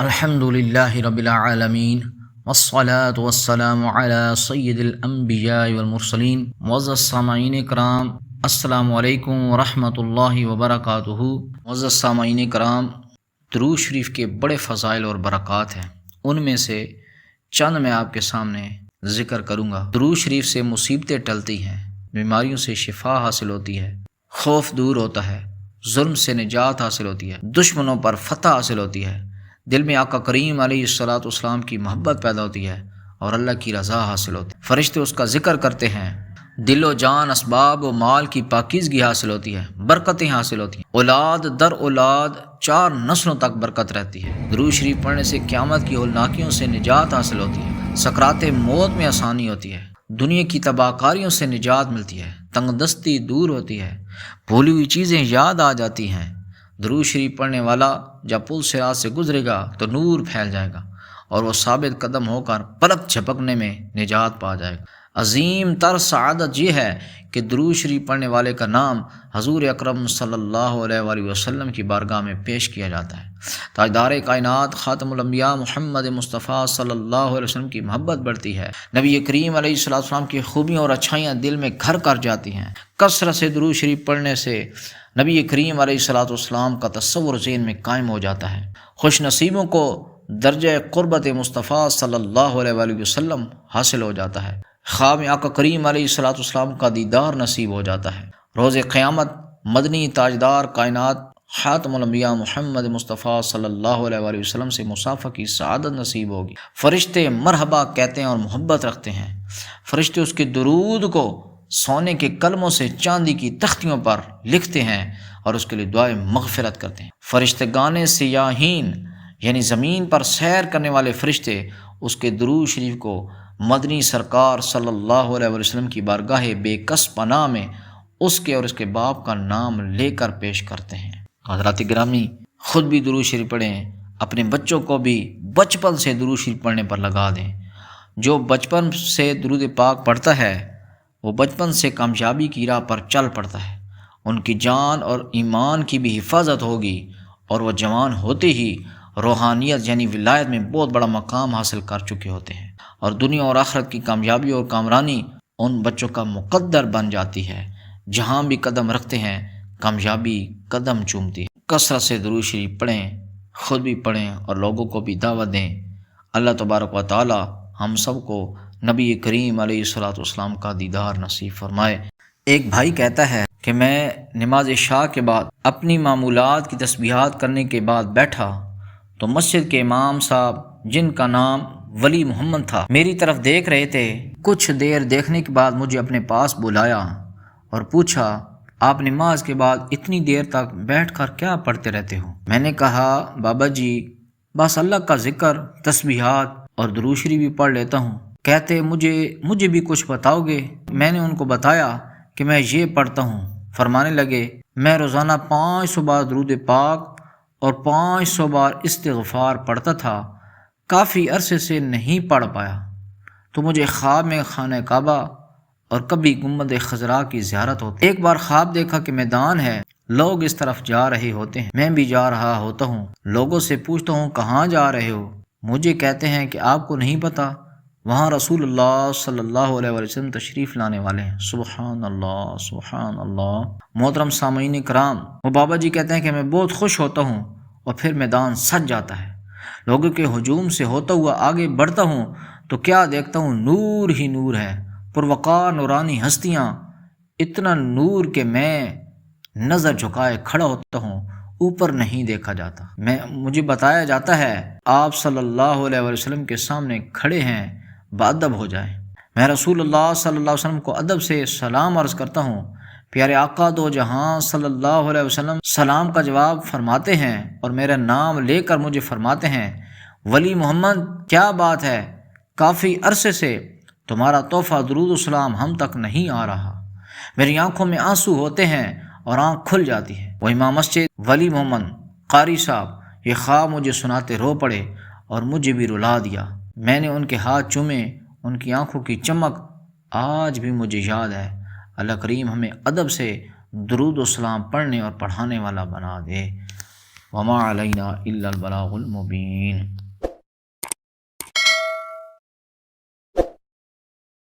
الحمد للہ رب العالمین والصلاة والسلام علی سید الانبیاء والمرسلین۔ معزز سامعین کرام، السلام علیکم ورحمۃ اللہ وبرکاتہ۔ معزز سامعین کرام، درود شریف کے بڑے فضائل اور برکات ہیں، ان میں سے چند میں آپ کے سامنے ذکر کروں گا۔ درود شریف سے مصیبتیں ٹلتی ہیں، بیماریوں سے شفا حاصل ہوتی ہے، خوف دور ہوتا ہے، ظلم سے نجات حاصل ہوتی ہے، دشمنوں پر فتح حاصل ہوتی ہے، دل میں آقا کریم علیہ الصلاۃ والسلام کی محبت پیدا ہوتی ہے اور اللہ کی رضا حاصل ہوتی ہے۔ فرشتے اس کا ذکر کرتے ہیں، دل و جان، اسباب و مال کی پاکیزگی حاصل ہوتی ہے، برکتیں حاصل ہوتی ہیں، اولاد در اولاد 4 نسلوں تک برکت رہتی ہے۔ درود شریف پڑھنے سے قیامت کی ہولناکیوں سے نجات حاصل ہوتی ہے، سکرات موت میں آسانی ہوتی ہے، دنیا کی تباہ کاریوں سے نجات ملتی ہے، تنگ دستی دور ہوتی ہے، بھولی ہوئی چیزیں یاد آ جاتی ہیں۔ درود شریف پڑھنے والا جب پل صراط سے گزرے گا تو نور پھیل جائے گا اور وہ ثابت قدم ہو کر پلک جھپکنے میں نجات پا جائے گا۔ عظیم تر سعادت یہ ہے کہ درود شریف پڑھنے والے کا نام حضور اکرم صلی اللہ علیہ وآلہ وسلم کی بارگاہ میں پیش کیا جاتا ہے۔ تاجدار کائنات خاتم الانبیاء محمد مصطفیٰ صلی اللہ علیہ وسلم کی محبت بڑھتی ہے، نبی کریم علیہ الصلوۃ والسلام کی خوبیاں اور اچھائیاں دل میں گھر کر جاتی ہیں۔ کثرت سے درود شریف پڑھنے سے نبی کریم علیہ الصلوۃ والسلام کا تصور ذہن میں قائم ہو جاتا ہے۔ خوش نصیبوں کو درجہ قربت مصطفیٰ صلی اللہ علیہ وآلہ وسلم حاصل ہو جاتا ہے، خواب میں آقا کریم علیہ الصلوۃ والسلام کا دیدار نصیب ہو جاتا ہے۔ روز قیامت مدنی تاجدار کائنات خاتم الانبیاء محمد مصطفیٰ صلی اللہ علیہ وآلہ وسلم سے مصافحہ کی سعادت نصیب ہوگی۔ فرشتے مرحبا کہتے ہیں اور محبت رکھتے ہیں، فرشتے اس کے درود کو سونے کے کلموں سے چاندی کی تختیوں پر لکھتے ہیں اور اس کے لیے دعائیں مغفرت کرتے ہیں۔ فرشتگان سیاحین یعنی زمین پر سیر کرنے والے فرشتے اس کے درود شریف کو مدنی سرکار صلی اللہ علیہ وسلم کی بارگاہ بے کس پناہ میں اس کے اور اس کے باپ کا نام لے کر پیش کرتے ہیں۔ حضرات گرامی، خود بھی درود شریف پڑھیں، اپنے بچوں کو بھی بچپن سے درود شریف پڑھنے پر لگا دیں۔ جو بچپن سے درود پاک پڑھتا ہے وہ بچپن سے کامیابی کی راہ پر چل پڑتا ہے، ان کی جان اور ایمان کی بھی حفاظت ہوگی اور وہ جوان ہوتے ہی روحانیت یعنی ولایت میں بہت بڑا مقام حاصل کر چکے ہوتے ہیں، اور دنیا اور آخرت کی کامیابی اور کامرانی ان بچوں کا مقدر بن جاتی ہے۔ جہاں بھی قدم رکھتے ہیں کامیابی قدم چومتی ہے۔ کثرت سے درود شریف پڑھیں، خود بھی پڑھیں اور لوگوں کو بھی دعوت دیں۔ اللہ تبارک و تعالی ہم سب کو نبی کریم علیہ الصلوۃ والسلام کا دیدار نصیب فرمائے۔ ایک بھائی کہتا ہے کہ میں نماز عشاء کے بعد اپنی معمولات کی تسبیحات کرنے کے بعد بیٹھا تو مسجد کے امام صاحب جن کا نام ولی محمد تھا میری طرف دیکھ رہے تھے۔ کچھ دیر دیکھنے کے بعد مجھے اپنے پاس بلایا اور پوچھا، آپ نماز کے بعد اتنی دیر تک بیٹھ کر کیا پڑھتے رہتے ہو؟ میں نے کہا، بابا جی بس اللہ کا ذکر، تسبیحات اور درود شریف بھی پڑھ لیتا ہوں۔ کہتے مجھے بھی کچھ بتاؤ گے؟ میں نے ان کو بتایا کہ میں یہ پڑھتا ہوں۔ فرمانے لگے، میں روزانہ 500 بار درود پاک اور 500 بار استغفار پڑھتا تھا، کافی عرصے سے نہیں پڑھ پایا تو مجھے خواب میں خانہ کعبہ اور کبھی گنبد خضرا کی زیارت ہوتی۔ ایک بار خواب دیکھا کہ میدان ہے، لوگ اس طرف جا رہے ہوتے ہیں، میں بھی جا رہا ہوتا ہوں، لوگوں سے پوچھتا ہوں کہاں جا رہے ہو؟ مجھے کہتے ہیں کہ آپ کو نہیں پتہ، وہاں رسول اللہ صلی اللہ علیہ وسلم تشریف لانے والے ہیں۔ سبحان اللہ، سبحان اللہ۔ محترم سامعین کرام، وہ بابا جی کہتے ہیں کہ میں بہت خوش ہوتا ہوں اور پھر میدان سج جاتا ہے، لوگوں کے ہجوم سے ہوتا ہوا آگے بڑھتا ہوں تو کیا دیکھتا ہوں، نور ہی نور ہے، پروقار نورانی ہستیاں، اتنا نور کہ میں نظر جھکائے کھڑا ہوتا ہوں، اوپر نہیں دیکھا جاتا۔ مجھے بتایا جاتا ہے آپ صلی اللہ علیہ وسلم کے سامنے کھڑے ہیں، باادب ہو جائیں۔ میں رسول اللہ صلی اللہ علیہ وسلم کو ادب سے سلام عرض کرتا ہوں، پیارے آقا دو جہاں صلی اللہ علیہ وسلم سلام کا جواب فرماتے ہیں اور میرا نام لے کر مجھے فرماتے ہیں، ولی محمد کیا بات ہے، کافی عرصے سے تمہارا تحفہ درود و سلام ہم تک نہیں آ رہا۔ میری آنکھوں میں آنسو ہوتے ہیں اور آنکھ کھل جاتی ہے۔ وہ امام مسجد ولی محمد قاری صاحب یہ خواب مجھے سناتے رو پڑے اور مجھے بھی رلا دیا۔ میں نے ان کے ہاتھ چومے، ان کی آنکھوں کی چمک آج بھی مجھے یاد ہے۔ اللہ کریم ہمیں ادب سے درود و سلام پڑھنے اور پڑھانے والا بنا دے۔ وما علینا الا البلاغ المبین۔